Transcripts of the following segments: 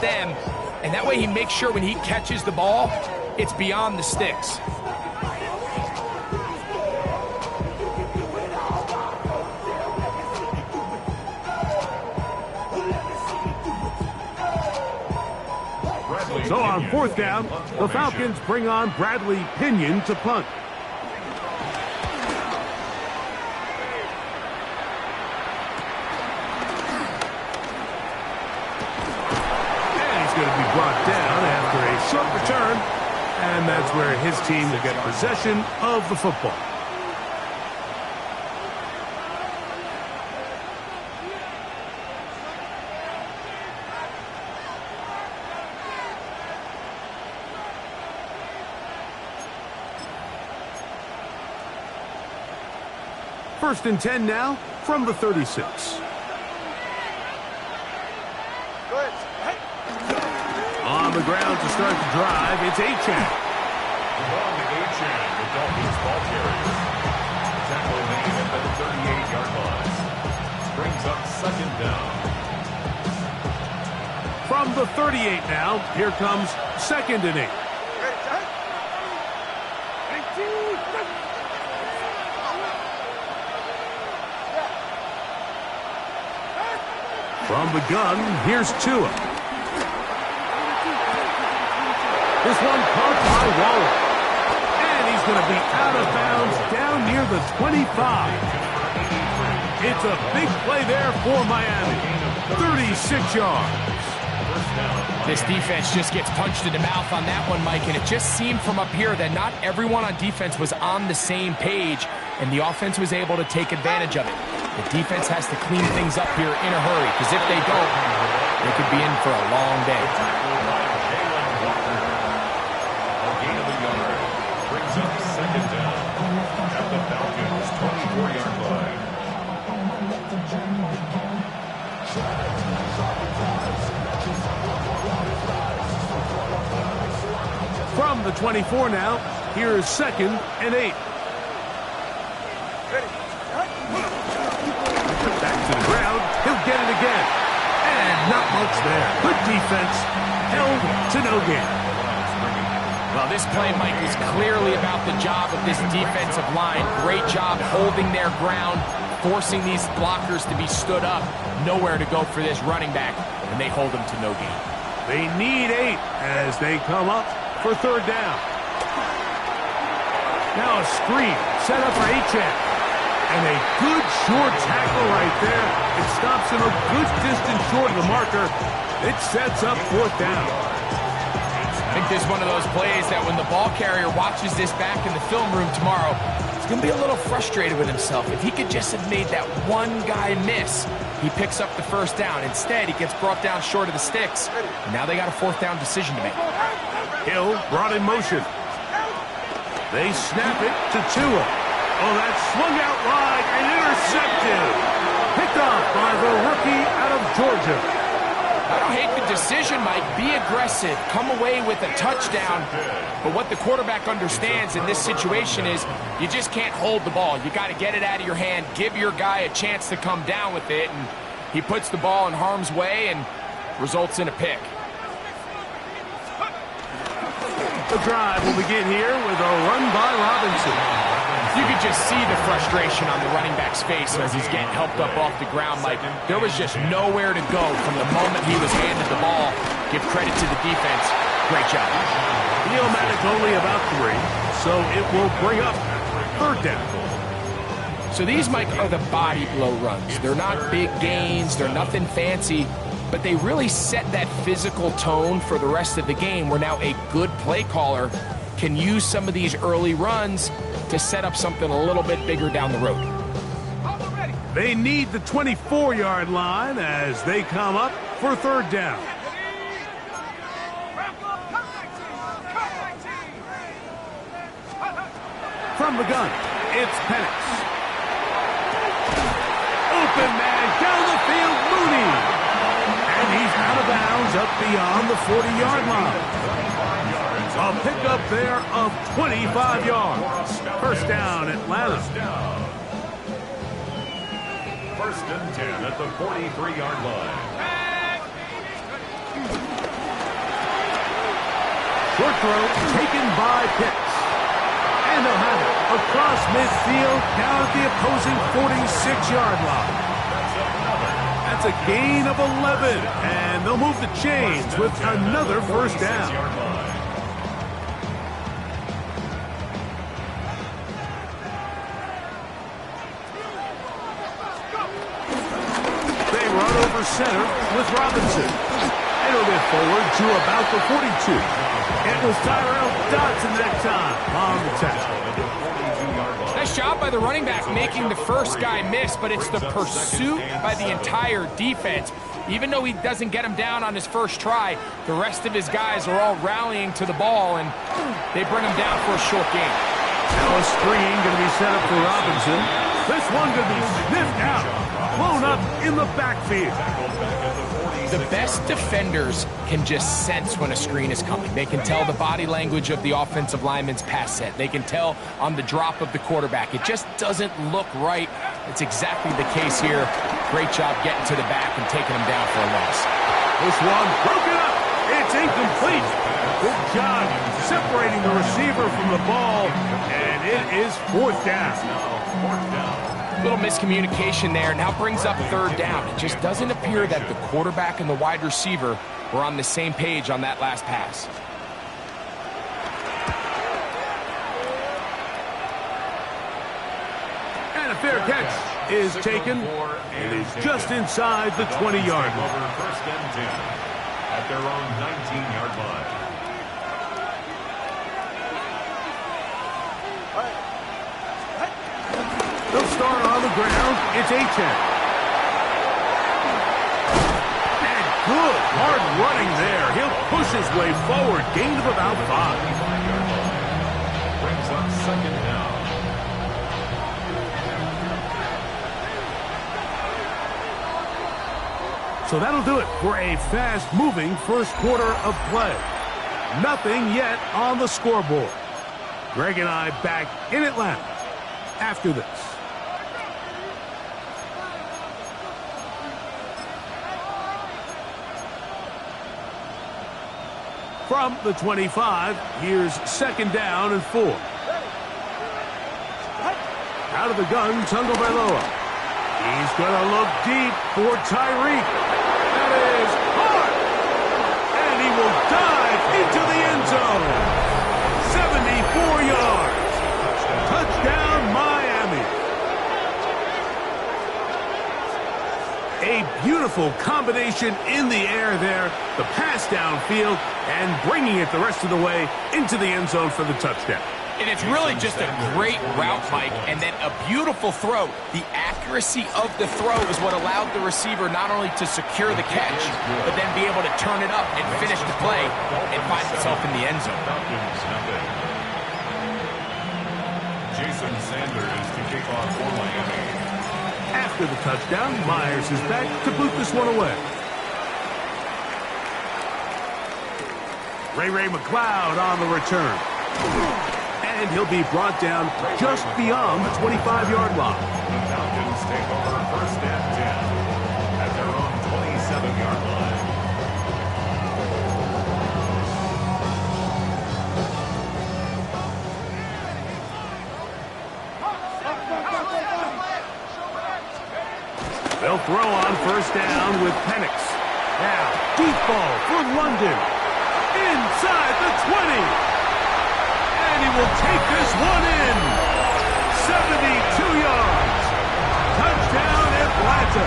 stem, and that way he makes sure when he catches the ball, it's beyond the sticks. So on fourth down, the Falcons bring on Bradley Pinion to punt. And he's going to be brought down after a short return. And that's where his team will get possession of the football. First and 10 now from the 36. On the ground to start the drive, it's Ncaa. On the Ncaa, the Dolphins ball carrier. Tackle made at the 38-yard line. Brings up second down. From the 38 now, here comes second and 8. From the gun, here's Tua. This one caught by Waller. And he's going to be out of bounds down near the 25. It's a big play there for Miami. 36 yards. This defense just gets punched in the mouth on that one, Mike, and it just seemed from up here that not everyone on defense was on the same page, and the offense was able to take advantage of it. The defense has to clean things up here in a hurry, because if they don't, they could be in for a long day. A gain of a yard brings up second down at the Falcons' 24-yard line. From the 24 now, here's second and 8. Back to the ground, he'll get it again. And not much there. Good defense, held to no gain. Well, this play, Mike, is clearly about the job of this defensive line. Great job holding their ground, forcing these blockers to be stood up. Nowhere to go for this running back, and they hold him to no gain. They need 8 as they come up for third down. Now a screen set up for Ncaa. And a good short tackle right there. It stops him a good distance short of the marker. It sets up fourth down. I think this is one of those plays that when the ball carrier watches this back in the film room tomorrow, he's going to be a little frustrated with himself. If he could just have made that one guy miss, he picks up the first down. Instead, he gets brought down short of the sticks. And now they got a fourth down decision to make. Hill brought in motion. They snap it to Tua. Oh, that swung out wide and intercepted. Picked up by the rookie out of Georgia. I don't hate the decision, Mike. Be aggressive. Come away with a touchdown. But what the quarterback understands in this situation is you just can't hold the ball. You got to get it out of your hand. Give your guy a chance to come down with it. And he puts the ball in harm's way and results in a pick. The drive will begin here with a run by Robinson. You could just see the frustration on the running back's face as he's getting helped up off the ground, Mike. There was just nowhere to go from the moment he was handed the ball. Give credit to the defense. Great job. Neomatic only about 3, so it will bring up third down. So these, Mike, are the body blow runs. They're not big gains. They're nothing fancy. But they really set that physical tone for the rest of the game where now a good play caller can use some of these early runs to set up something a little bit bigger down the road. They need the 24-yard line as they come up for third down. From the gun, it's Penix. Open man down the field, Mooney. And he's out of bounds up beyond the 40-yard line. A pickup there of 25 yards. First down, Atlanta. First and 10 at the 43-yard line. Short throw taken by Pitts. And they'll have it across midfield down at the opposing 46-yard line. That's a gain of 11, and they'll move the chains with another first down. They run over center with Robinson. And he'll get forward to about the 42. It was Tyrell Dodson that time on the tackle. Nice job by the running back making the first guy miss, but it's the pursuit by the entire defense. Even though he doesn't get him down on his first try, the rest of his guys are all rallying to the ball, and they bring him down for a short gain. Now a screen going to be set up for Robinson. This one going to be sniffed out, blown up in the backfield. The best defenders can just sense when a screen is coming. They can tell the body language of the offensive lineman's pass set. They can tell on the drop of the quarterback. It just doesn't look right. It's exactly the case here. Great job getting to the back and taking him down for a loss. This one broken up. It's incomplete. Good job separating the receiver from the ball, and it is fourth down. Little miscommunication there. Now brings up third down. It just doesn't appear that the quarterback and the wide receiver were on the same page on that last pass. And a fair catch is taken. It is just inside the 20-yard line. First and 10 at their own 19-yard line. They'll start on the ground. It's Ncaa. And good hard running there. He'll push his way forward. Gain of about 5. Brings up second down. So that'll do it for a fast-moving first quarter of play. Nothing yet on the scoreboard. Greg and I back in Atlanta after this. From the 25, here's second down and 4. Out of the gun, Tagovailoa. He's going to look deep for Tyreek. That is hard. And he will dive into the end zone. 74 yards. Touchdown, Miami. A beautiful combination in the air there. The pass downfield and bringing it the rest of the way into the end zone for the touchdown. And it's really just a great route, Mike, and then a beautiful throw. The accuracy of the throw is what allowed the receiver not only to secure the catch, but then be able to turn it up and finish the play and find himself in the end zone. Jason Sanders to kick off for Miami. After the touchdown, Myers is back to boot this one away. Ray McLeod on the return. And he'll be brought down just beyond the 25-yard line. The Falcons take over first and 10 at their own 27-yard line. They'll throw on first down with Penix. Now, deep ball for London. Inside the 20. And he will take this one in. 72 yards. Touchdown, Atlanta.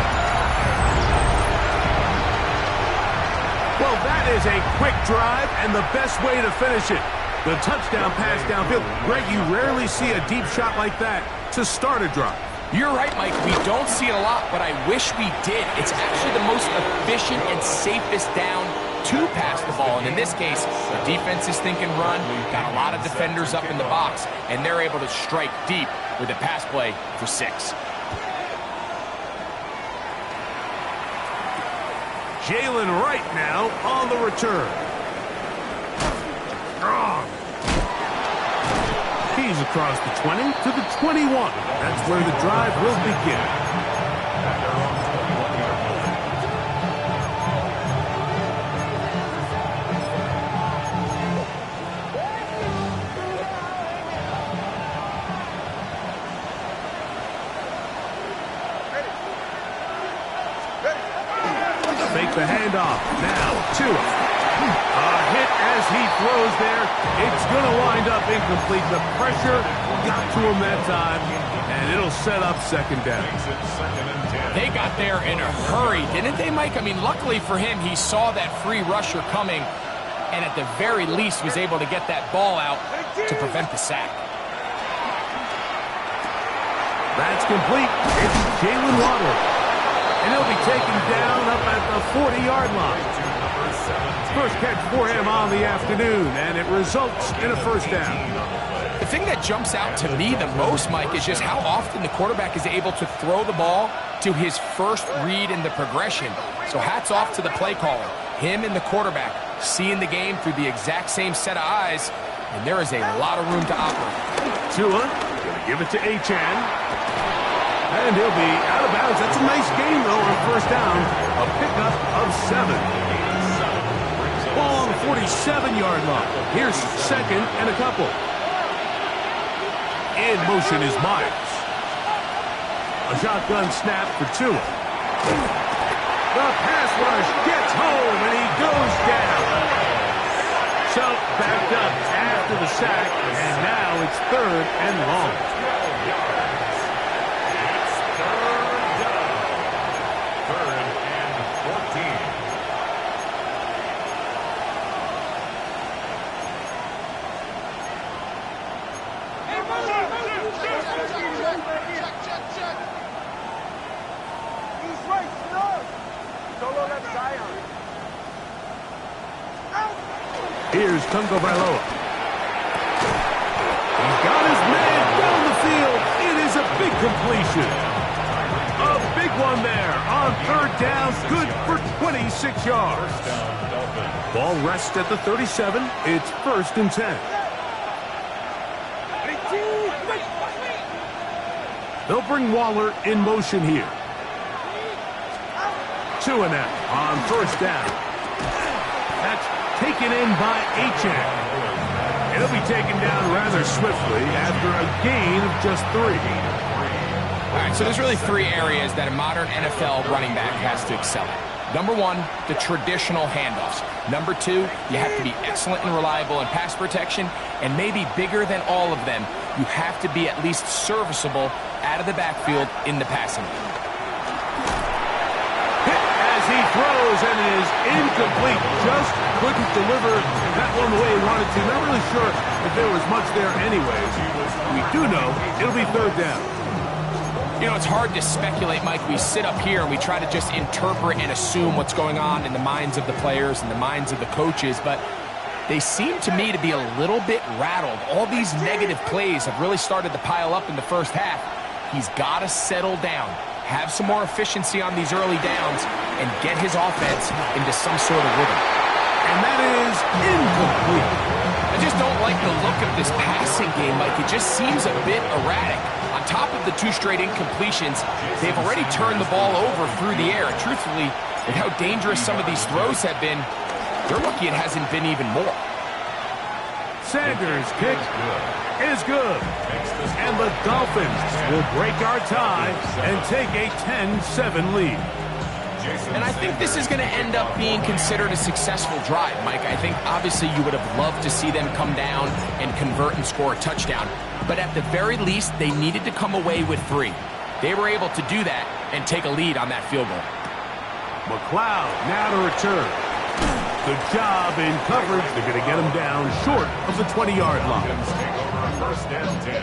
Well, that is a quick drive and the best way to finish it. The touchdown pass downfield. Greg, you rarely see a deep shot like that to start a drive. You're right, Mike. We don't see it a lot, but I wish we did. It's actually the most efficient and safest down to pass the ball. And in this case, the defense is thinking run, got a lot of defenders up in the box, and they're able to strike deep with a pass play for 6. Jalen Wright now on the return. He's across the 20 to the 21. That's where the drive will begin. off. Now, Tua. A hit as he throws there. It's going to wind up incomplete. The pressure got to him that time, and it'll set up second down. They got there in a hurry, didn't they, Mike? I mean, luckily for him, he saw that free rusher coming, and at the very least was able to get that ball out to prevent the sack. That's complete. It's Jalen Waddle. And he'll be taken down up at the 40-yard line. First catch for him on the afternoon, and it results in a first down. The thing that jumps out to me the most, Mike, is just how often the quarterback is able to throw the ball to his first read in the progression. So hats off to the play caller. Him and the quarterback seeing the game through the exact same set of eyes, and there is a lot of room to operate. Tua going to give it to Ncaa. And he'll be out of bounds. That's a nice game, though, on first down. A pickup of 7. Ball on the 47-yard line. Here's second and a couple. In motion is Myers. A shotgun snap for Tua. The pass rush gets home, and he goes down. So backed up after the sack, and now it's third and long. Here's Tungo Bailoa. He's got his man down the field. It is a big completion. A big one there on third down. Good for 26 yards. Ball rests at the 37. It's 1st and 10. They'll bring Waller in motion here. Tua now on first down. That's taken in by Ncaa. It'll be taken down rather swiftly after a gain of just 3. All right, so there's really 3 areas that a modern NFL running back has to excel at. Number 1, the traditional handoffs. Number 2, you have to be excellent and reliable in pass protection. And maybe bigger than all of them, you have to be at least serviceable out of the backfield in the passing game. He throws and it is incomplete. Just couldn't deliver that one the way he wanted to. Not really sure if there was much there anyways. We do know it'll be third down. You know, it's hard to speculate, Mike. We sit up here and we try to just interpret and assume what's going on in the minds of the players and the minds of the coaches, but they seem to me to be a little bit rattled. All these negative plays have really started to pile up in the first half. He's got to settle down, have some more efficiency on these early downs, and get his offense into some sort of rhythm. And that is incomplete. I just don't like the look of this passing game, Mike. It just seems a bit erratic. On top of the 2 straight incompletions, they've already turned the ball over through the air. Truthfully, with how dangerous some of these throws have been, they're lucky it hasn't been even more. Sanders' kick is good. And the Dolphins will break our tie and take a 10-7 lead. And I think this is going to end up being considered a successful drive, Mike. I think obviously you would have loved to see them come down and convert and score a touchdown. But at the very least, they needed to come away with 3. They were able to do that and take a lead on that field goal. McLeod now to return. Good job in coverage. They're going to get him down short of the 20-yard line. Take over first and 10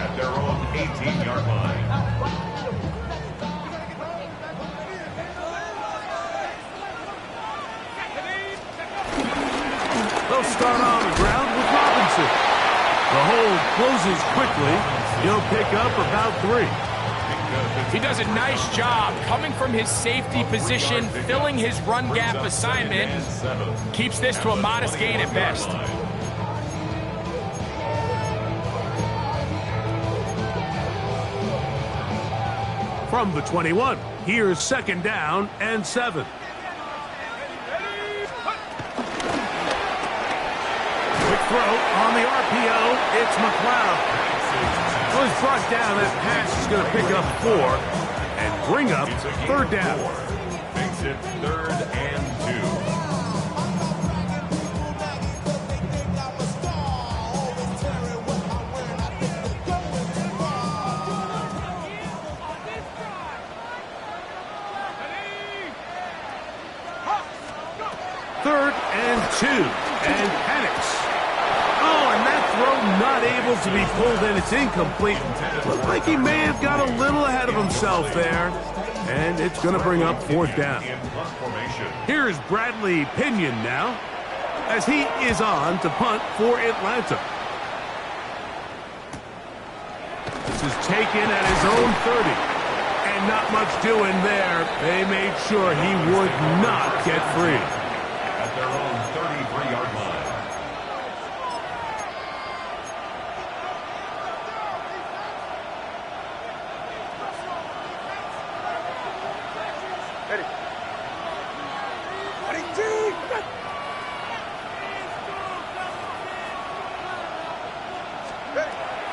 at their own 18-yard line. They'll start on the ground with Robinson. The hold closes quickly. He'll pick up about 3. He does a nice job coming from his safety position, filling his run gap assignment. Keeps this to a modest gain at best. From the 21, here's second down and 7. Quick throw on the RPO. It's McLeod. Well, he's brought down. That pass is going to pick up 4 and bring up third down. it 3rd and 2. Third and 2, and panics. Oh, and that throw not able to be pulled in. It's incomplete. Looked like he may have got a little ahead of himself there, and it's going to bring up 4th down. Here's Bradley Pinion now, as he is on to punt for Atlanta. This is taken at his own 30, and not much doing there. They made sure he would not get free. Their own 33-yard line. Ready.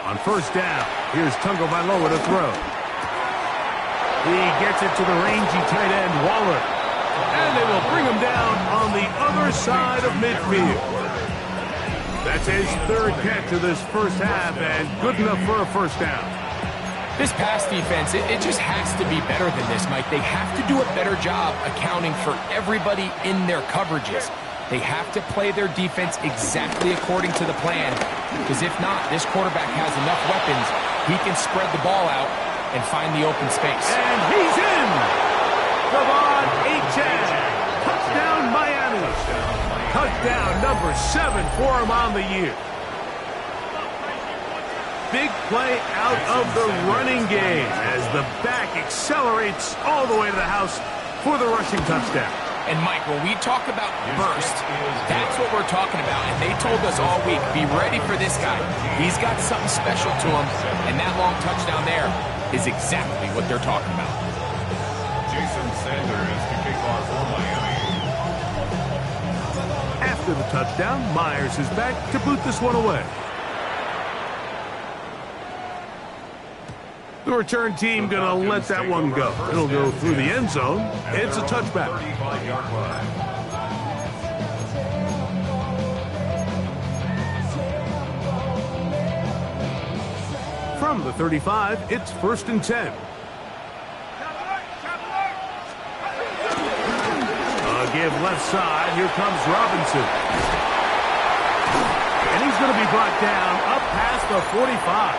On 1st down, here's Tungo Vailoa to throw. He gets it to the rangy tight end, Waller. And they will bring him down on the other side of midfield. That's his 3rd catch of this first half, and good enough for a 1st down. This pass defense, it just has to be better than this, Mike. They have to do a better job accounting for everybody in their coverages. They have to play their defense exactly according to the plan, because if not, this quarterback has enough weapons. He can spread the ball out and find the open space. And he's in! Ncaa, touchdown Miami. Touchdown number 7 for him on the year. Big play out of the running game as the back accelerates all the way to the house for the rushing touchdown. And Mike, when we talk about burst, that's what we're talking about. And they told us all week, be ready for this guy. He's got something special to him, and that long touchdown there is exactly what they're talking about. Jason Sanders to kick off for Miami. After the touchdown, Myers is back to boot this one away. The return team going to let that one go. It'll go through the end zone. It's a touchback. 35-yard line. From the 35, it's 1st and 10. Give left side. Here comes Robinson. And he's going to be brought down up past the 45.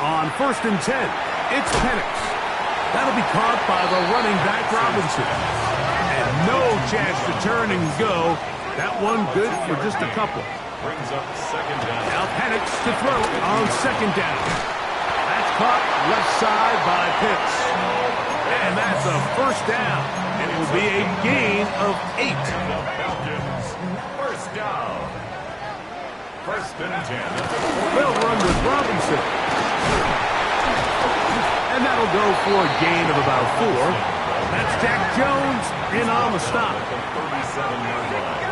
On 1st and 10, it's Penix. That'll be caught by the running back Robinson. No chance to turn and go. That one good for just a couple. Brings up 2nd down. Now Penix to throw on 2nd down. That's caught left side by Pitts. And that's a 1st down. And it will be a gain of 8. The Falcons, 1st down. 1st and 10. They'll run with Robinson. And that'll go for a gain of about 4. That's Jack Jones in on the stop. The 37-yard line.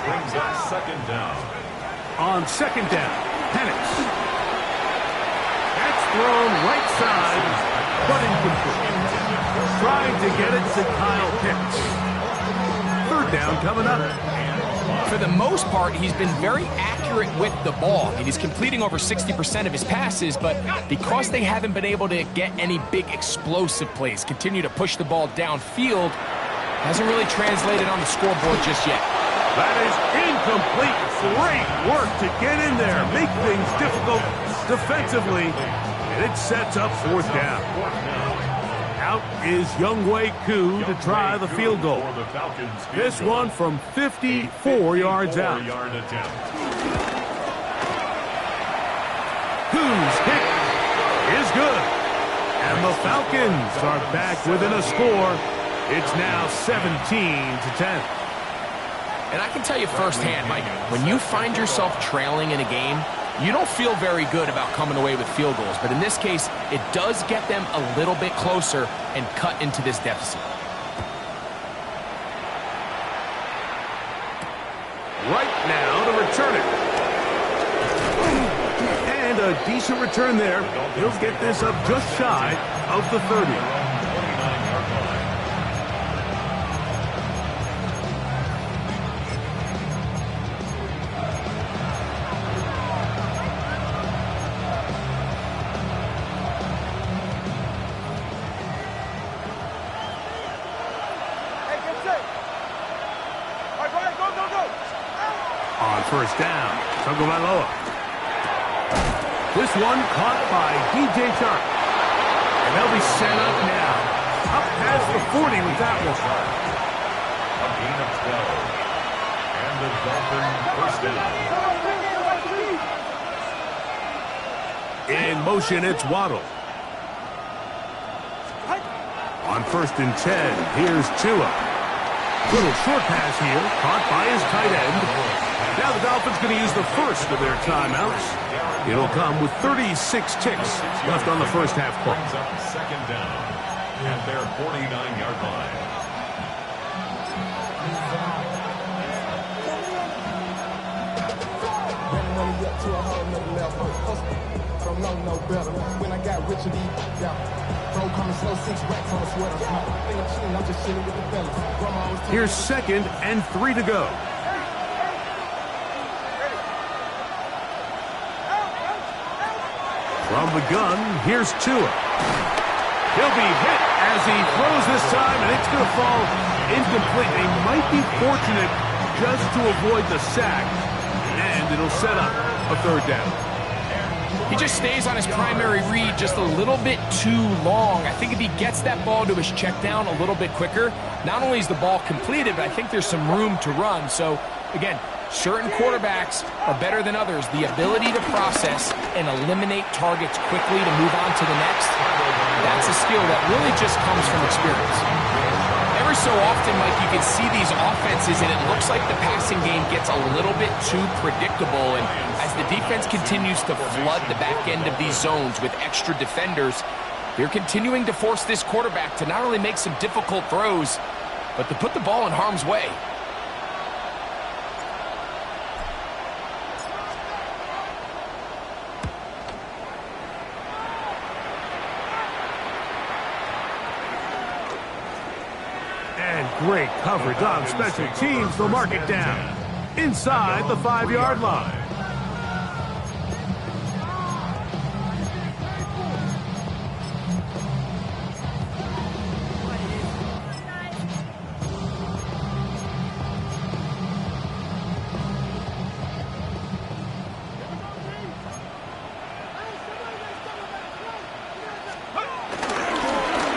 Brings up 2nd down. On 2nd down, Penix. That's thrown right side, but incomplete. Trying to get it to Kyle Pitts. 3rd down coming up. For the most part, he's been very accurate with the ball. I mean, he's completing over 60% of his passes, but because they haven't been able to get any big explosive plays, continue to push the ball downfield, hasn't really translated on the scoreboard just yet. That is incomplete. Great work to get in there, make things difficult defensively, and it sets up 4th down. Out is Younghoe Koo to try the field goal. This one from 54 yards out. Koo's kick is good. And the Falcons are back within a score. It's now 17-10. And I can tell you firsthand, Mike, when you find yourself trailing in a game, you don't feel very good about coming away with field goals. But in this case, it does get them a little bit closer and cut into this deficit. right now to return it. And a decent return there. He'll get this up just shy of the 30. On first down, Tagovailoa. This one caught by DJ Chark. And they'll be set up now. Up past the 40 with that one. A gain of 12. And the Dolphins first down. In motion, it's Waddle. On first and 10, here's Tua. Little short pass here, caught by his tight end. Now the Dolphins going to use the first of their timeouts. It'll come with 36 ticks left on the first half clock. Brings up second down at their 49-yard line. No better. When I got rich and bro coming slow, 6 racks on a sweater. I'm just chilling with the fellas. Here's second and 3 to go. From the gun, here's Tua. He'll be hit as he throws this time, and it's going to fall incomplete. They might be fortunate just to avoid the sack, and it'll set up a third down. He just stays on his primary read just a little bit too long. I think if he gets that ball to his check down a little bit quicker, not only is the ball completed, but I think there's some room to run. So, again, certain quarterbacks are better than others. The ability to process and eliminate targets quickly to move on to the next, that's a skill that really just comes from experience. Every so often, Mike, you can see these offenses, and it looks like the passing game gets a little bit too predictable. And as the defense continues to flood the back end of these zones with extra defenders, they're continuing to force this quarterback to not only make some difficult throws, but to put the ball in harm's way. Great coverage on special teams. They'll mark it down inside the 5-yard line.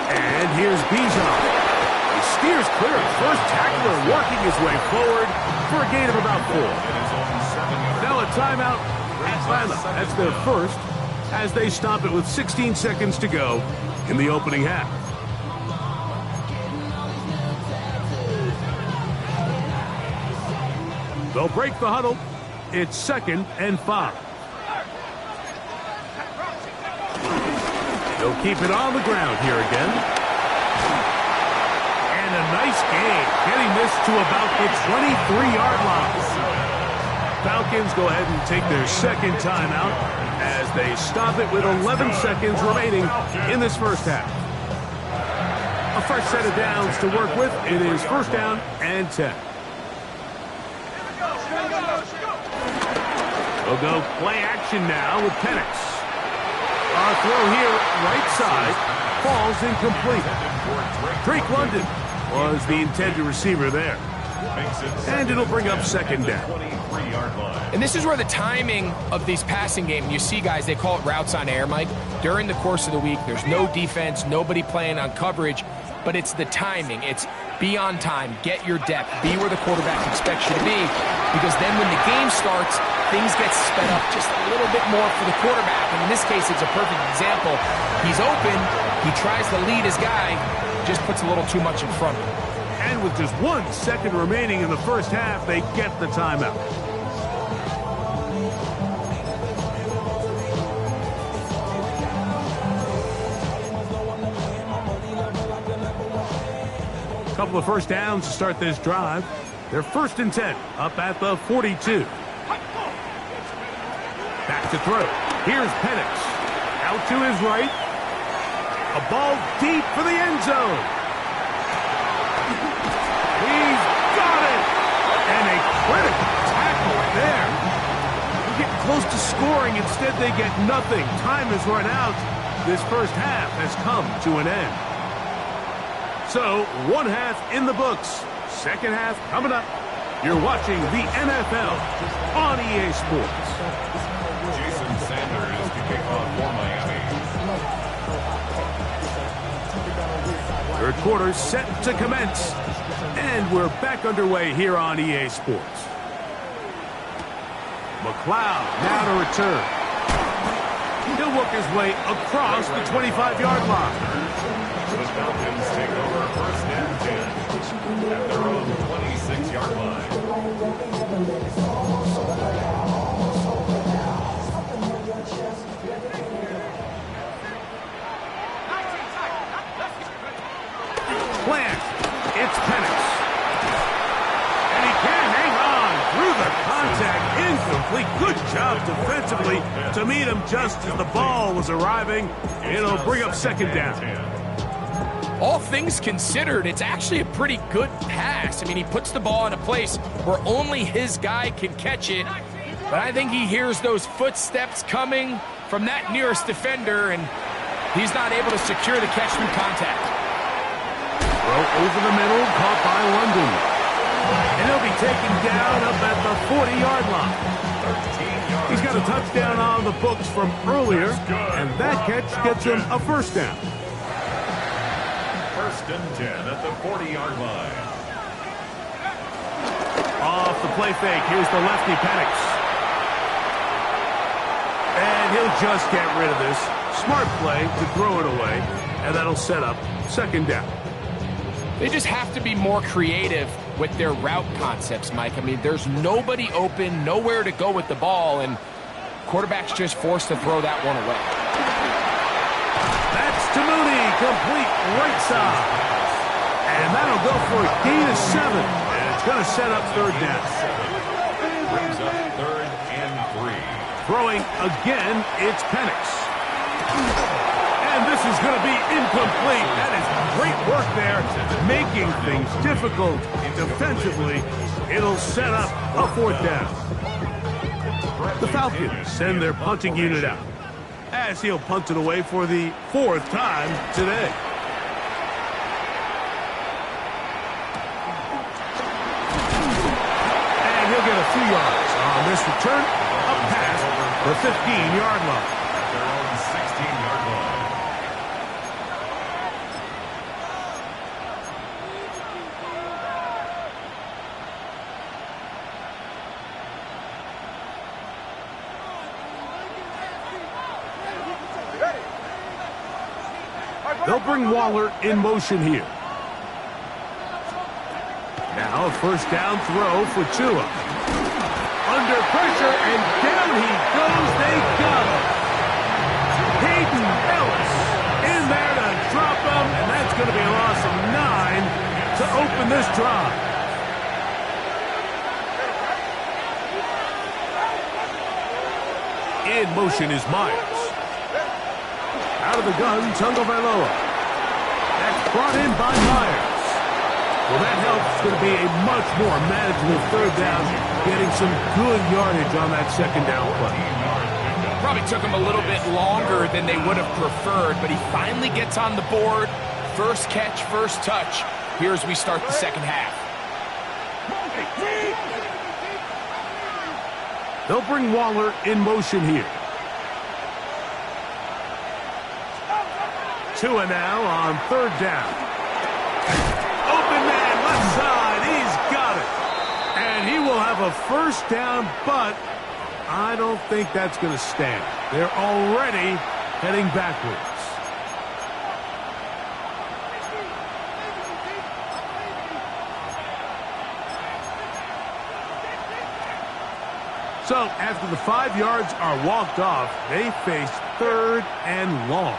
And here's Bijan. Steers clear of first tackler, working his way forward for a gain of about 4. Now a timeout, Atlanta. That's their first, as they stop it with 16 seconds to go in the opening half. They'll break the huddle. It's 2nd and 5. They'll keep it on the ground here again. A nice game, getting this to about the 23-yard line. Falcons go ahead and take their second timeout as they stop it with 11 seconds remaining in this first half. A fresh set of downs to work with. It is first down and 10. We'll go play action now with Penix. Our throw here, right side, falls incomplete. Drake London was the intended receiver there. And it'll bring up second down. And this is where the timing of these passing game, you see guys, they call it routes on air, Mike. During the course of the week, there's no defense, nobody playing on coverage, but it's the timing. It's be on time, get your depth, be where the quarterback expects you to be, because then when the game starts, things get sped up just a little bit more for the quarterback. And in this case, it's a perfect example. He's open, he tries to lead his guy, just puts a little too much in front of him. And with just 1 second remaining in the first half, they get the timeout. Couple of first downs to start this drive. They're 1st and 10, up at the 42. Back to throw. Here's Penix. Out to his right. A ball deep for the end zone. He's got it. And a critical tackle there. They're getting close to scoring. Instead, they get nothing. Time has run out. This first half has come to an end. So, one half in the books. Second half coming up. You're watching the NFL on EA Sports. Jason Sanders to kick off for Miami. Third quarter set to commence. And we're back underway here on EA Sports. McLeod now to return. He'll work his way across the 25-yard line. The Falcons take over 1st and 10 at their own 26-yard line. Plant. It's Penix. And he can hang on through the contact. Incomplete. Good job defensively to meet him just as the ball was arriving. It'll bring up 2nd down. All things considered, it's actually a pretty good pass. I mean, he puts the ball in a place where only his guy can catch it. But I think he hears those footsteps coming from that nearest defender, and he's not able to secure the catch through contact. Throw over the middle, caught by London. And he'll be taken down up at the 40-yard line. He's got a touchdown on the books from earlier, and that catch gets him a 1st down. 1st and 10 at the 40-yard line. Off the play fake, here's the lefty Penix. And he'll just get rid of this. Smart play to throw it away, and that'll set up 2nd down. They just have to be more creative with their route concepts, Mike. I mean, there's nobody open, nowhere to go with the ball, and quarterback's just forced to throw that one away. That's to Mooney, complete right side. And that'll go for a gain of 7. And it's going to set up 3rd down. Brings up 3rd and 3. Throwing again, it's Penix. And this is going to be incomplete. That is great work there, making things difficult defensively. It'll set up a 4th down. The Falcons send their punting unit out, as he'll punt it away for the 4th time today. And he'll get a few yards on this return, up past the 15-yard line. At their own 16-yard line. They'll bring Waller in motion here. Now a 1st down throw for Tua. Under pressure, and down he goes. They got him. Hayden Ellis in there to drop him, and that's going to be a loss of 9 to open this drive. In motion is Myers. Out of the gun, Tagovailoa. That's brought in by Myers. Well, that helps. It's going to be a much more manageable 3rd down, getting some good yardage on that 2nd down play. Probably took him a little bit longer than they would have preferred, but he finally gets on the board. First catch, first touch. Here as we start the 2nd half. They'll bring Waller in motion here. Tua now on 3rd down. Open man, left side. He's got it. And he will have a 1st down, but I don't think that's going to stand. They're already heading backwards. So after the 5 yards are walked off, they face 3rd and long.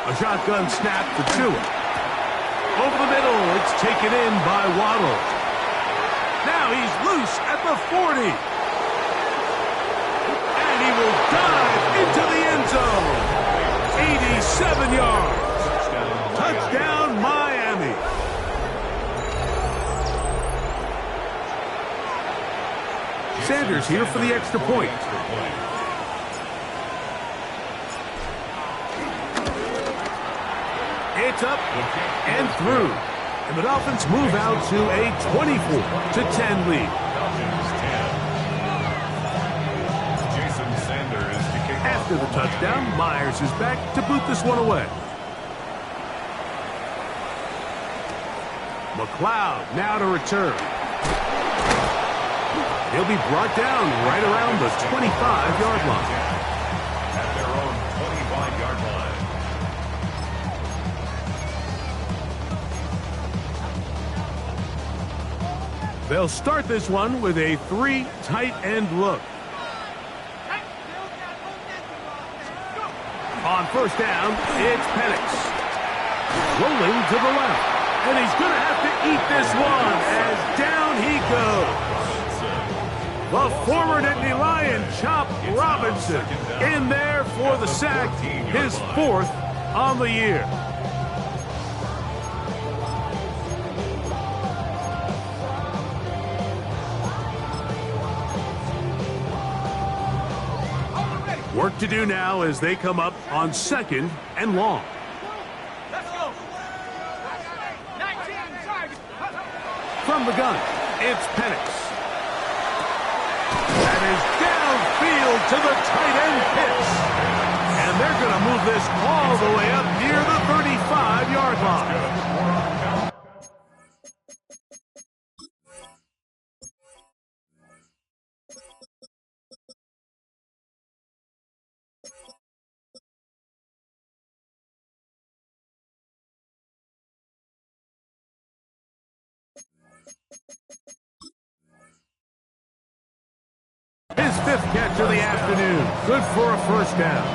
A shotgun snap to Tua. Over the middle, it's taken in by Waddle. Now he's loose at the 40. And he will dive into the end zone. 87 yards. Touchdown, Miami. Sanders here for the extra point. It's up and through. And the Dolphins move out to a 24-10 lead. After the touchdown, Myers is back to boot this one away. McLeod now to return. He'll be brought down right around the 25-yard line. At their own 25-yard line. They'll start this one with a 3 tight end look. On first down, it's Penix. Rolling to the left. And he's going to have to eat this one as down he goes. The former Nittany Lion, Chop Robinson, in there for the sack, his 4th on the year. Work to do now as they come up on 2nd and long. From the gun, it's Penix. That is downfield to the tight end Pitts. And they're going to move this all the way up near the 35-yard line. His 5th catch of the afternoon. Good for a first down.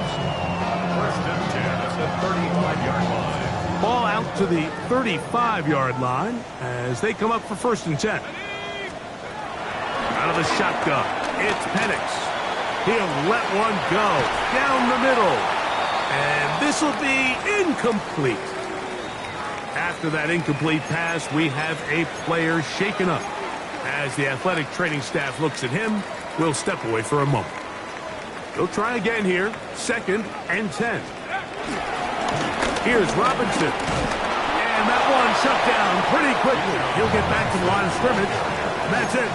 1st and 10 at the 35-yard line. Ball out to the 35-yard line as they come up for 1st and 10. Out of the shotgun, it's Penix. He'll let one go down the middle. And this will be incomplete. After that incomplete pass, we have a player shaken up. As the athletic training staff looks at him, we'll step away for a moment. He'll try again here, 2nd and 10. Here's Robinson. And that one shut down pretty quickly. He'll get back to the line of scrimmage. That's it.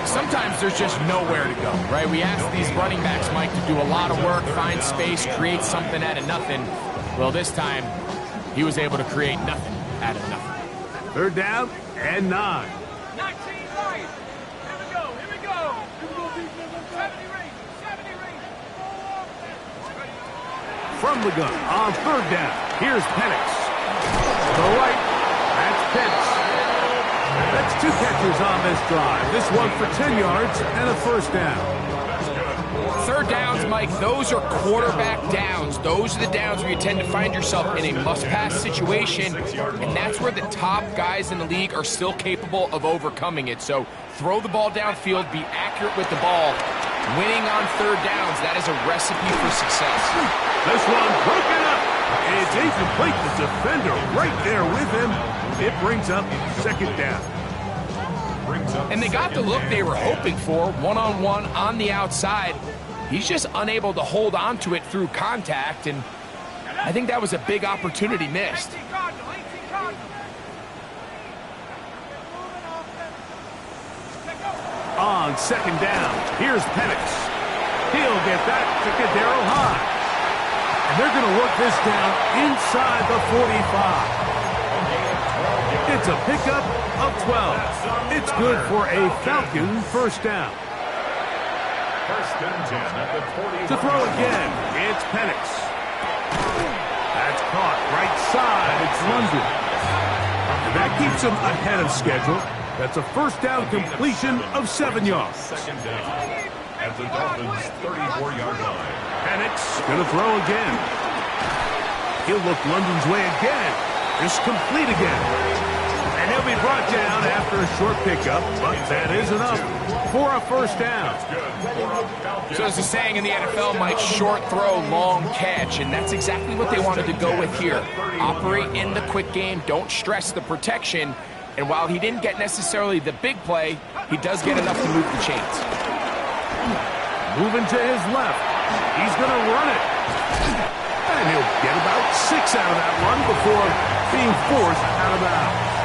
Sometimes there's just nowhere to go, right? We ask these running backs, Mike, to do a lot of work, find space, create something out of nothing. Well, this time, he was able to create nothing out of nothing. 3rd down and 9. From the gun on 3rd down. Here's Penix. To the right. That's Pitts. That's 2 catches on this drive. This one for 10 yards and a 1st down. 3rd downs, Mike, those are quarterback downs. Those are the downs where you tend to find yourself in a must-pass situation, and that's where the top guys in the league are still capable of overcoming it. So throw the ball downfield, be accurate with the ball. Winning on 3rd downs, that is a recipe for success. This one broken up. It's incomplete. The defender right there with him. It brings up 2nd down. And they got the look they were hoping for, one-on-one on the outside. He's just unable to hold on to it through contact, and I think that was a big opportunity missed. On 2nd down, here's Penix. He'll get that to Kadero High. And they're going to work this down inside the 45. It's a pickup of 12. It's good for a Falcon 1st down. 1st and 10 at the 40. To throw again, it's Penix. That's caught right side. It's London. And that keeps him ahead of schedule. That's a 1st down completion of 7 yards. 2nd down at the Dolphins' 34-yard line. Penix going to throw again. He'll look London's way again. is complete again. And he'll be brought down after a short pickup, but that is enough for a first down. So as the saying in the NFL, Mike, short throw, long catch, and that's exactly what they wanted to go with here. Operate in the quick game, don't stress the protection, and while he didn't get necessarily the big play, he does get enough to move the chains. Moving to his left, he's going to run it. And he'll get about 6 out of that run before being forced out of bounds.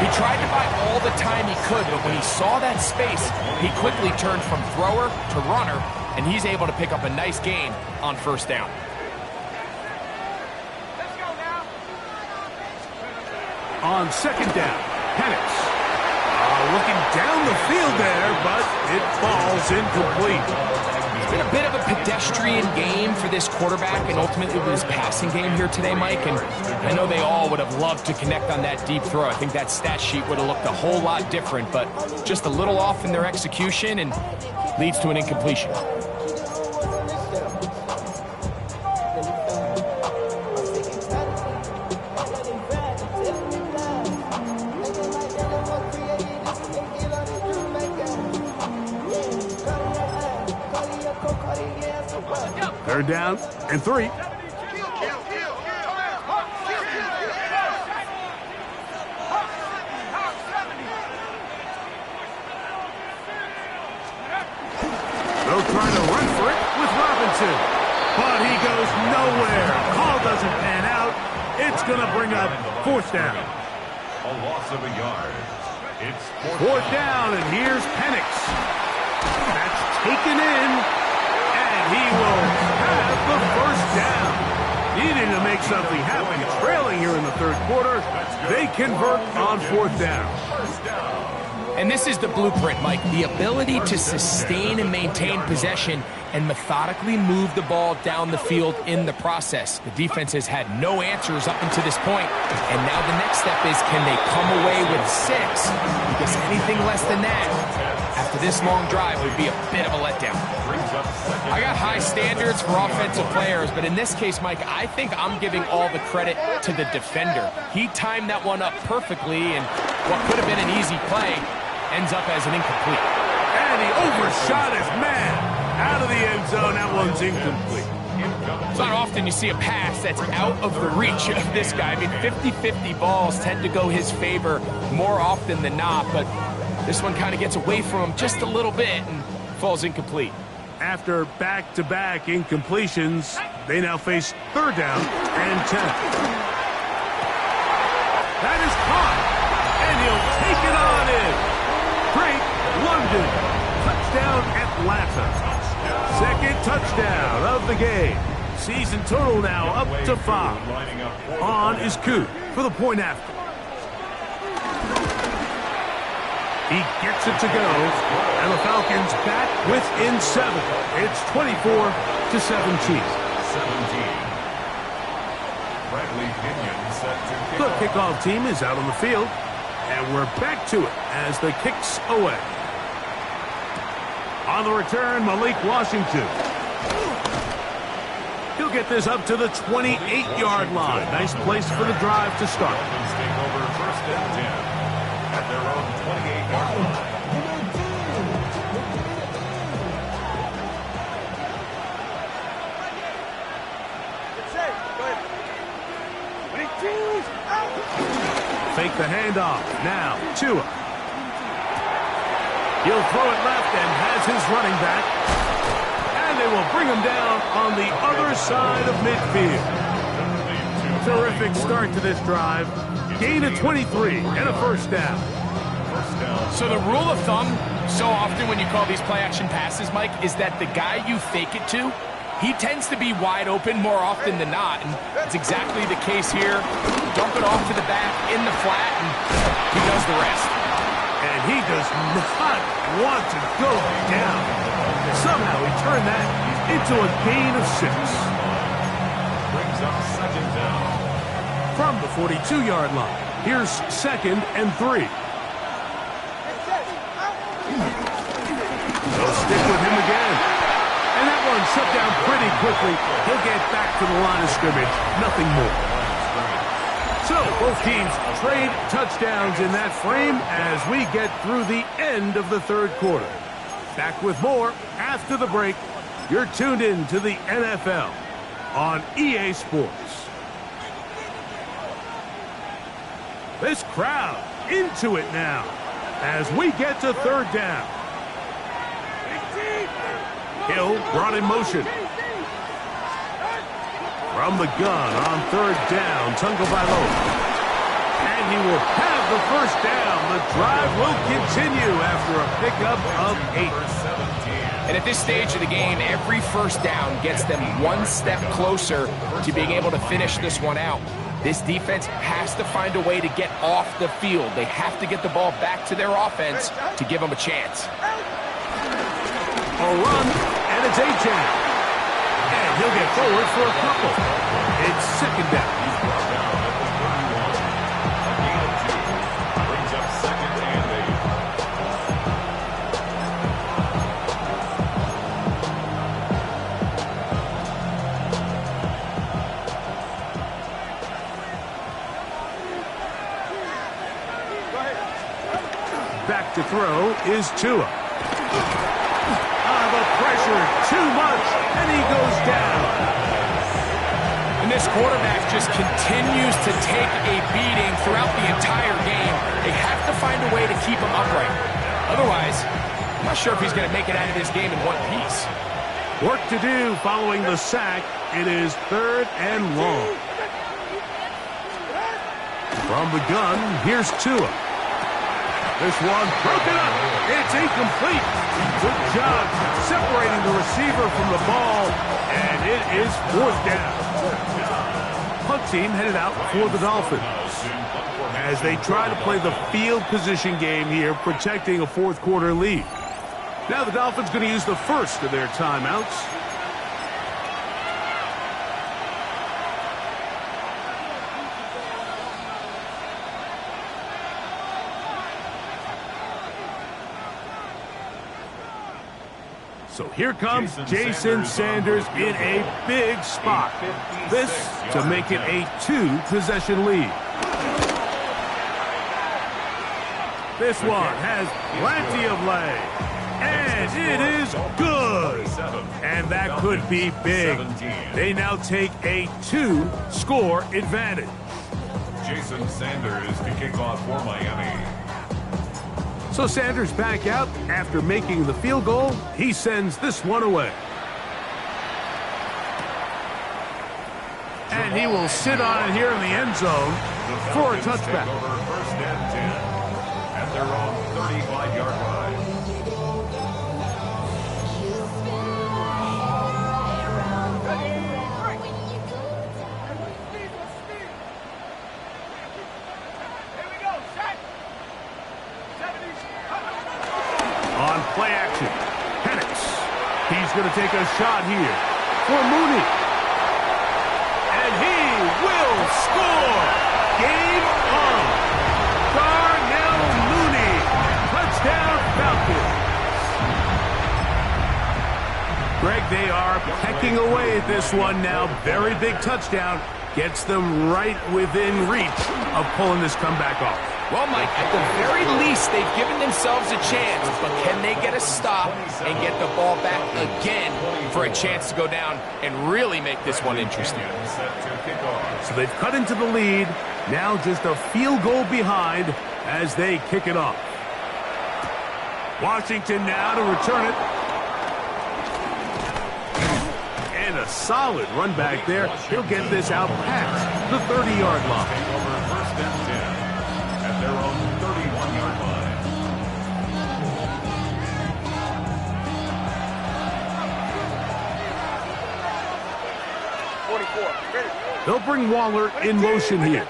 He tried to buy all the time he could, but when he saw that space, he quickly turned from thrower to runner, and he's able to pick up a nice gain on first down. Let's go now. On second down, Penix. Looking down the field there, but it falls incomplete. It's been a bit of a pedestrian game for this quarterback and ultimately his passing game here today, Mike. And I know they all would have loved to connect on that deep throw. I think that stat sheet would have looked a whole lot different, but just a little off in their execution and leads to an incompletion. Third down and 3. They'll try to run for it with Robinson. But he goes nowhere. Call doesn't pan out. It's going to bring up fourth down. A loss of a yard. It's Fourth down, and here's Penix. That's taken in, and he will have the first down. Needing to make something happen. Trailing here in the third quarter. They convert on fourth down. And this is the blueprint, Mike. The ability to sustain and maintain possession and methodically move the ball down the field in the process. The defense has had no answers up until this point, and now the next step is, can they come away with 6? Because anything less than that, after this long drive, would be a bit of a letdown. I got high standards for offensive players, but in this case, Mike, I think I'm giving all the credit to the defender. He timed that one up perfectly, and what could have been an easy play ends up as an incomplete. And he overshot his man. Out of the end zone, that one's incomplete. It's not often you see a pass that's out of the reach of this guy. I mean, 50-50 balls tend to go his favor more often than not, but this one kind of gets away from him just a little bit and falls incomplete. After back-to-back incompletions, they now face third down and 10. That is caught, and he'll take it on in. Great London. Touchdown Atlanta. Second touchdown of the game. Season total now up to 5. On is Coot for the point after. He gets it to go, and the Falcons back within 7. It's 24-17. Bradley Pinion set to The kickoff team is out on the field, and we're back to it as the kicks away. On the return, Malik Washington. He'll get this up to the 28-yard line. Nice place for the drive to start. Dolphins take over first and 10 at their own 28-yard line. Fake the handoff. Now, Tua. He'll throw it left and has his running back. And they will bring him down on the other side of midfield. Terrific start to this drive. Gain of 23 and a first down. So the rule of thumb, so often when you call these play-action passes, Mike, is that the guy you fake it to, he tends to be wide open more often than not, and it's exactly the case here. Dump it off to the back in the flat, and he does the rest. And he does not want to go down. Somehow he turned that into a gain of 6. Brings up second down. From the 42-yard line, here's second and 3. They'll stick with him again. And that one shut down pretty quickly. He'll get back to the line of scrimmage. Nothing more. So both teams trade touchdowns in that frame as we get through the end of the third quarter. Back with more after the break. You're tuned in to the NFL on EA Sports. This crowd into it now as we get to third down. Hill brought in motion. From the gun on third down, Tagovailoa. And he will have the first down. The drive will continue after a pickup of 8. And at this stage of the game, every first down gets them one step closer to being able to finish this one out. This defense has to find a way to get off the field. They have to get the ball back to their offense to give them a chance. A run, and it's Ncaa. And he'll get forward for a couple. It's second down. He's brought down at the 31. A gain of 2. Brings up second and 8. Back to throw is Tua. The pressure, too much, and he goes down. And this quarterback just continues to take a beating throughout the entire game. They have to find a way to keep him upright. Otherwise, I'm not sure if he's going to make it out of this game in one piece. Work to do following the sack. It is third and long. From the gun, here's Tua. This one broken up. It's incomplete. Good job separating the receiver from the ball, and it is fourth down. Punt team headed out for the Dolphins as they try to play the field position game here, protecting a fourth quarter lead. Now the Dolphins going to use the first of their timeouts. So here comes Jason Sanders in a big spot. This to make it a 2-possession lead. This one has plenty of leg. And it is good. And that could be big. They now take a 2-score advantage. Jason Sanders to kick off for Miami. So Sanders back out after making the field goal. He sends this one away. And he will sit on it here in the end zone for a touchback. First and 10 at their own 35-yard line. On play action, Penix. He's going to take a shot here for Mooney. And he will score. Game on. Darnell Mooney. Touchdown Falcons. Greg, they are pecking away at this one now. Very big touchdown. Gets them right within reach of pulling this comeback off. Well, Mike, at the very least, they've given themselves a chance, but can they get a stop and get the ball back again for a chance to go down and really make this one interesting? So they've cut into the lead, now just a field goal behind as they kick it off. Washington now to return it. And a solid run back there. He'll get this out past the 30-yard line. First and 10 at their own 31-yard line. They'll bring Waller in motion here.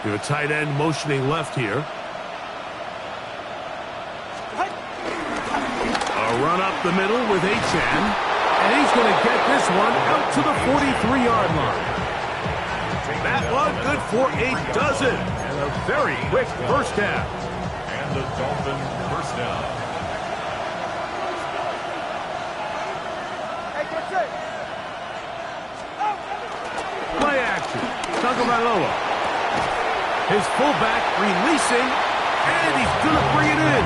We have a tight end motioning left here. A run up the middle with Ncaa. And he's going to get this one out to the 43-yard line. That one good for a dozen. And a very quick first down. And the Dolphin first down. Play action. Tagovailoa. His fullback releasing, and he's going to bring it in.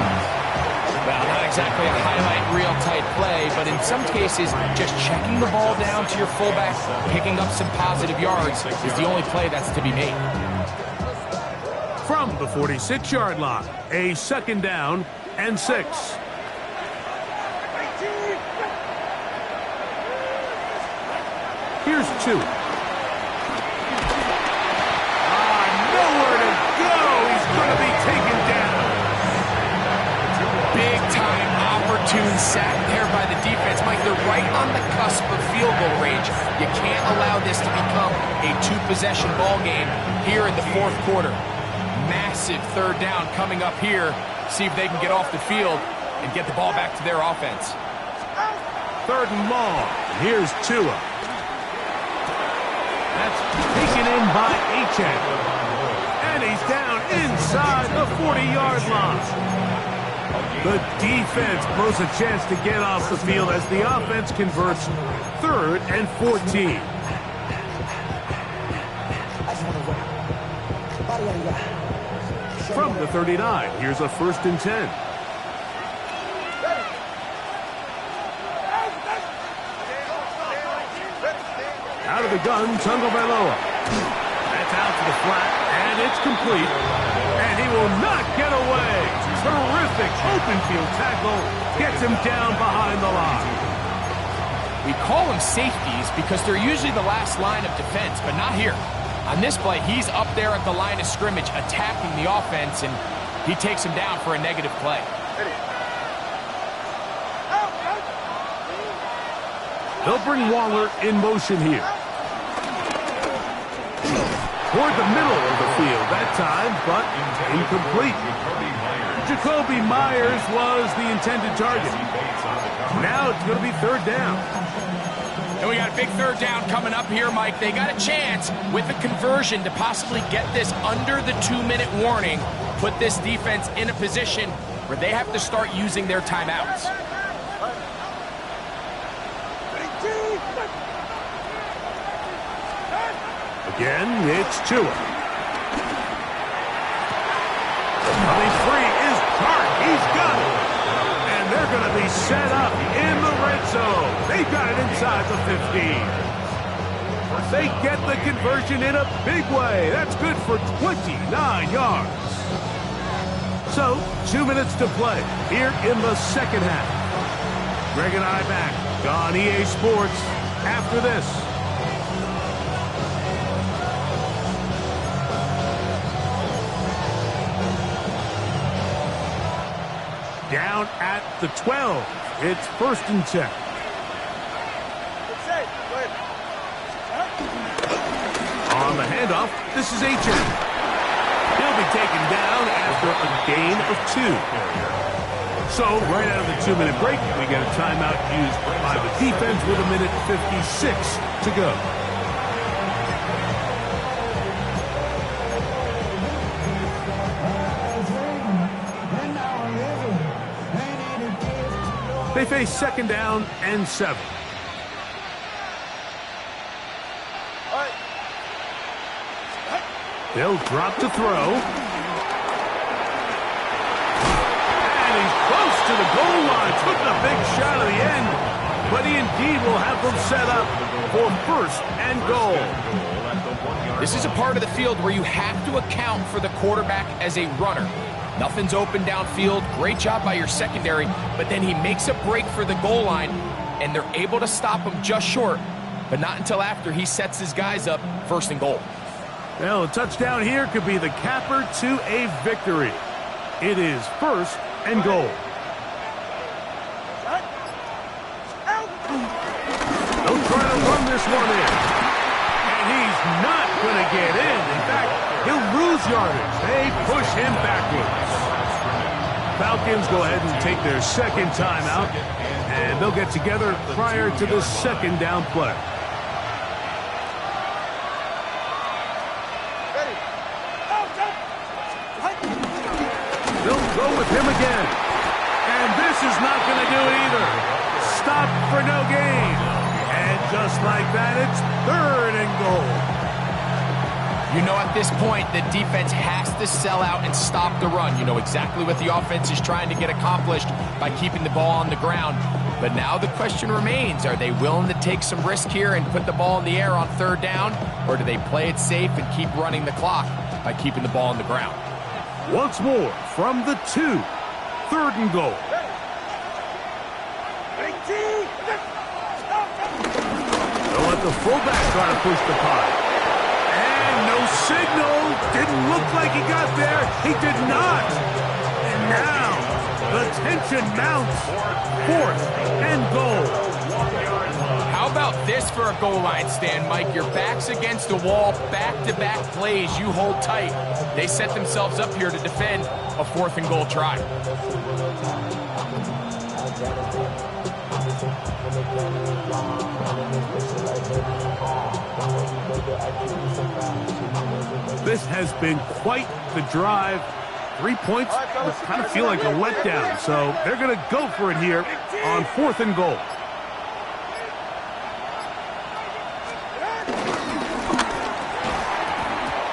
Well, not exactly a highlight reel type play, but in some cases, just checking the ball down to your fullback, picking up some positive yards is the only play that's to be made. From the 46-yard line, a second down and 6. Here's 2. Nowhere to go. He's going to be taken down. Big time opportune sack there by the defense. Mike, they're right on the cusp of field goal range. You can't allow this to become a two-possession ball game here in the fourth quarter. Massive third down coming up here. See if they can get off the field and get the ball back to their offense. Third and long. Here's Tua. That's taken in by Ncaa. And he's down inside the 40-yard line. The defense blows a chance to get off the field as the offense converts 3rd and 14. From the 39, here's a 1st and 10. Out of the gun, Tagovailoa. That's out to the flat, and it's complete. And he will not get away. Terrific open field tackle. Gets him down behind the line. We call them safeties because they're usually the last line of defense, but not here. On this play, he's up there at the line of scrimmage attacking the offense, and he takes him down for a negative play. They'll bring Waller in motion here. Toward the middle of the field that time, but incomplete. Jacoby Myers was the intended target. Now it's going to be 3rd down. And we got a big 3rd down coming up here, Mike. They got a chance with the conversion to possibly get this under the 2-minute warning, put this defense in a position where they have to start using their timeouts. Again, it's Tua. Coming free is Clark. He's got it. And they're going to be set up in the red zone. They've got it inside the 15. They get the conversion in a big way. That's good for 29 yards. So, 2 minutes to play here in the second half. Greg and I back on EA Sports after this. Down at the 12. It's 1st and 10. On the handoff, this is Ncaa. He'll be taken down after a gain of 2. So, right out of the 2-minute break, we get a timeout used by the defense with 1:56 to go. They face 2nd down and 7. They'll drop to throw. And he's close to the goal line. Took the big shot at the end. But he indeed will have them set up for 1st and goal. This is a part of the field where you have to account for the quarterback as a runner. Nothing's open downfield. Great job by your secondary. But then he makes a break for the goal line, and they're able to stop him just short. But not until after he sets his guys up 1st and goal. Well, a touchdown here could be the capper to a victory. It is 1st and goal. They'll try to run this one in. And he's not going to get in. In fact, he'll lose yardage. They push him backwards. Falcons go ahead and take their 2nd timeout, and they'll get together prior to the 2nd down play. They'll go with him again. And this is not going to do it either. Stop for no gain. And just like that, it's 3rd and goal. You know at this point the defense has to sell out and stop the run. You know exactly what the offense is trying to get accomplished by keeping the ball on the ground. But now the question remains, are they willing to take some risk here and put the ball in the air on third down? Or do they play it safe and keep running the clock by keeping the ball on the ground? Once more from the 2. 3rd and goal. They'll let the fullback try to push the punt. And no signal. Didn't look like he got there. He did not. And now the tension mounts. 4th and goal. How about this for a goal line stand, Mike? Your back's against the wall, back-to-back plays, you hold tight. They set themselves up here to defend a 4th and goal try. This has been quite the drive. 3 points would kind of feel like a letdown, so they're going to go for it here on 4th and goal.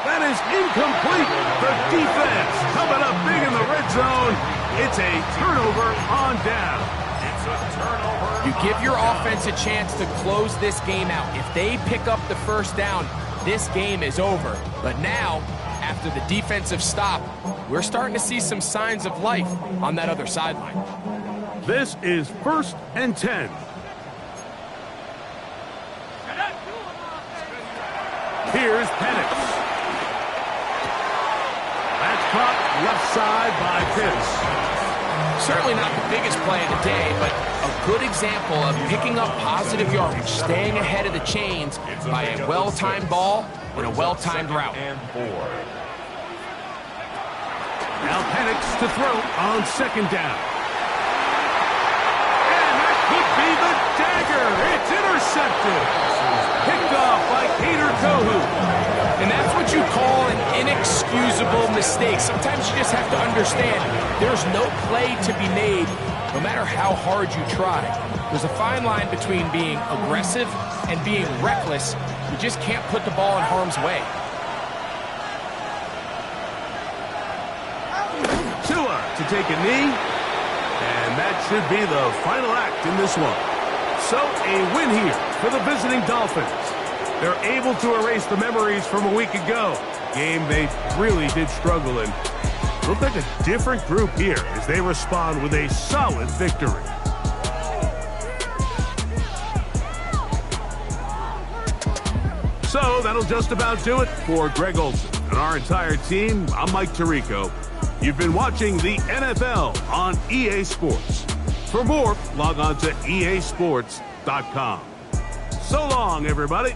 That is incomplete. The defense coming up big in the red zone. It's a turnover on down. It's a turnover. You give your offense a chance to close this game out. If they pick up the first down, this game is over. But now, after the defensive stop, we're starting to see some signs of life on that other sideline. This is 1st and 10. Here's Penix. That's caught left side by Pitts. Certainly not the biggest play of the day, but a good example of picking up positive yardage, staying ahead of the chains by a well-timed ball and a well-timed route. And 4. Now Penix to throw on 2nd down. And that could be the dagger. It's intercepted. Picked off by Kader Tohu. And that's what you call an inexcusable mistake. Sometimes you just have to understand there's no play to be made, no matter how hard you try. There's a fine line between being aggressive and being reckless. You just can't put the ball in harm's way. To take a knee, and that should be the final act in this one. So a win here for the visiting Dolphins. They're able to erase the memories from a week ago. Game they really did struggle in. Look like a different group here as they respond with a solid victory. So that'll just about do it for Greg Olsen and our entire team. I'm Mike Tirico. You've been watching the NFL on EA Sports. For more, log on to easports.com. So long, everybody.